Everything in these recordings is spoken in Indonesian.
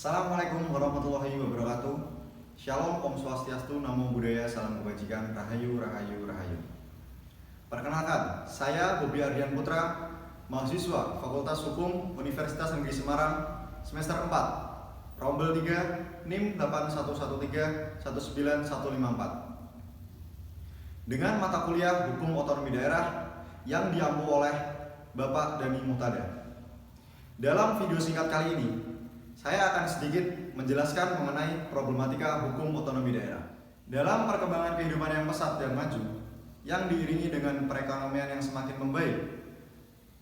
Assalamualaikum warahmatullahi wabarakatuh. Shalom, Om Swastiastu, Namo Buddhaya, Salam Kebajikan, Rahayu, Rahayu, Rahayu. Perkenalkan, saya Bobi Ardian Putra, mahasiswa Fakultas Hukum Universitas Negeri Semarang, semester 4, Rombel 3, NIM 811319154. Dengan mata kuliah Hukum Otonomi Daerah yang diampu oleh Bapak Dhani Muhtada. Dalam video singkat kali ini, saya akan sedikit menjelaskan mengenai problematika hukum otonomi daerah. Dalam perkembangan kehidupan yang pesat dan maju, yang diiringi dengan perekonomian yang semakin membaik,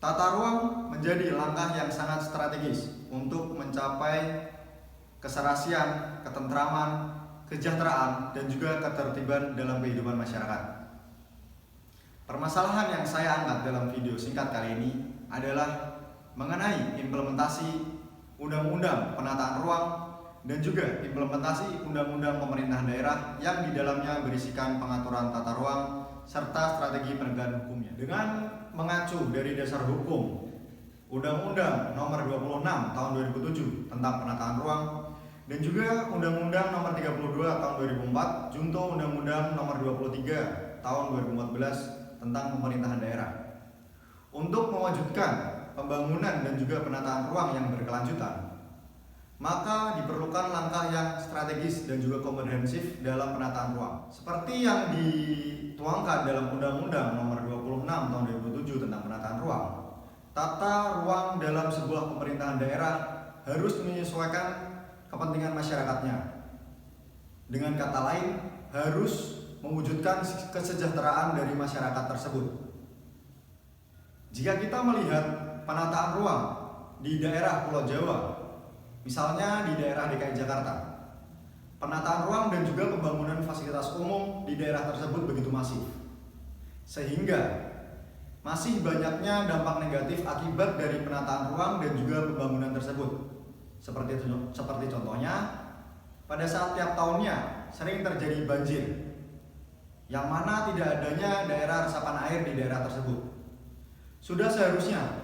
tata ruang menjadi langkah yang sangat strategis untuk mencapai keserasian, ketentraman, kesejahteraan, dan juga ketertiban dalam kehidupan masyarakat. Permasalahan yang saya angkat dalam video singkat kali ini adalah mengenai implementasi Undang-Undang Penataan Ruang dan juga implementasi Undang-Undang Pemerintahan Daerah yang di dalamnya berisikan pengaturan tata ruang serta strategi penegakan hukumnya. Dengan mengacu dari dasar hukum Undang-Undang Nomor 26 Tahun 2007 tentang Penataan Ruang dan juga Undang-Undang Nomor 32 Tahun 2004 junto Undang-Undang Nomor 23 Tahun 2014 tentang Pemerintahan Daerah. Untuk mewujudkan pembangunan dan juga penataan ruang yang berkelanjutan, maka diperlukan langkah yang strategis dan juga komprehensif dalam penataan ruang. Seperti yang dituangkan dalam Undang-Undang Nomor 26 Tahun 2007 tentang penataan ruang, tata ruang dalam sebuah pemerintahan daerah harus menyesuaikan kepentingan masyarakatnya. Dengan kata lain, harus mewujudkan kesejahteraan dari masyarakat tersebut. Jika kita melihat penataan ruang di daerah Pulau Jawa, misalnya di daerah DKI Jakarta, penataan ruang dan juga pembangunan fasilitas umum di daerah tersebut begitu masif, sehingga masih banyaknya dampak negatif akibat dari penataan ruang dan juga pembangunan tersebut. Seperti contohnya, pada saat tiap tahunnya sering terjadi banjir, yang mana tidak adanya daerah resapan air di daerah tersebut. Sudah seharusnya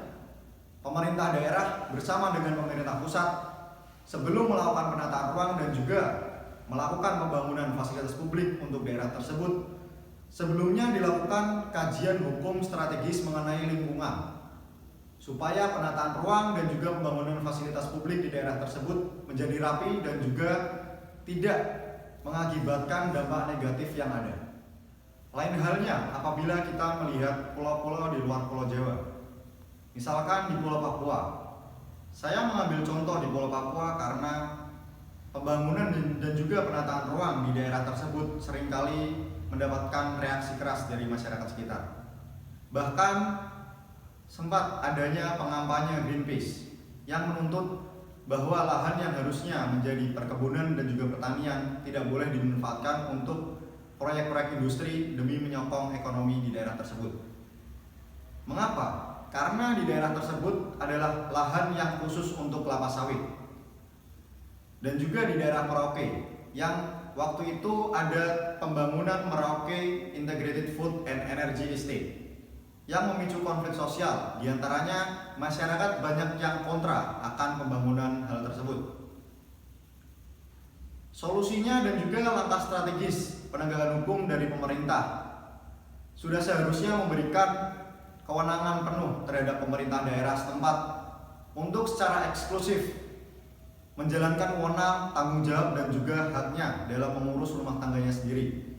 pemerintah daerah bersama dengan pemerintah pusat sebelum melakukan penataan ruang dan juga melakukan pembangunan fasilitas publik untuk daerah tersebut, sebelumnya dilakukan kajian hukum strategis mengenai lingkungan supaya penataan ruang dan juga pembangunan fasilitas publik di daerah tersebut menjadi rapi dan juga tidak mengakibatkan dampak negatif yang ada. Lain halnya apabila kita melihat pulau-pulau di luar Pulau Jawa. Misalkan di Pulau Papua. Saya mengambil contoh di Pulau Papua karena pembangunan dan juga penataan ruang di daerah tersebut seringkali mendapatkan reaksi keras dari masyarakat sekitar. Bahkan sempat adanya pengampanye Greenpeace yang menuntut bahwa lahan yang harusnya menjadi perkebunan dan juga pertanian tidak boleh dimanfaatkan untuk proyek-proyek industri demi menyokong ekonomi di daerah tersebut. Mengapa? Karena di daerah tersebut adalah lahan yang khusus untuk kelapa sawit. Dan juga di daerah Merauke, yang waktu itu ada pembangunan Merauke Integrated Food and Energy Estate yang memicu konflik sosial. Di antaranya masyarakat banyak yang kontra akan pembangunan hal tersebut. Solusinya dan juga langkah strategis penegakan hukum dari pemerintah sudah seharusnya memberikan kewenangan penuh terhadap pemerintah daerah setempat untuk secara eksklusif menjalankan wewenang, tanggung jawab dan juga haknya dalam mengurus rumah tangganya sendiri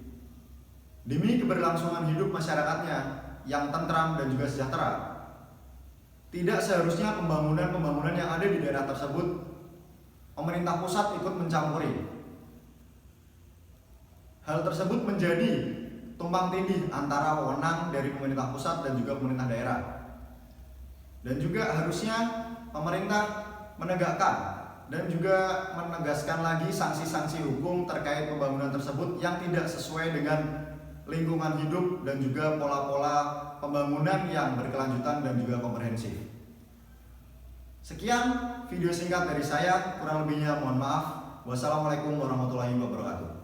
demi keberlangsungan hidup masyarakatnya yang tentram dan juga sejahtera. Tidak seharusnya pembangunan yang ada di daerah tersebut pemerintah pusat ikut mencampuri. Hal tersebut menjadi tumpang tindih antara wewenang dari pemerintah pusat dan juga pemerintah daerah. Dan juga harusnya pemerintah menegakkan dan juga menegaskan lagi sanksi-sanksi hukum terkait pembangunan tersebut yang tidak sesuai dengan lingkungan hidup dan juga pola-pola pembangunan yang berkelanjutan dan juga komprehensif. Sekian video singkat dari saya, kurang lebihnya mohon maaf. Wassalamualaikum warahmatullahi wabarakatuh.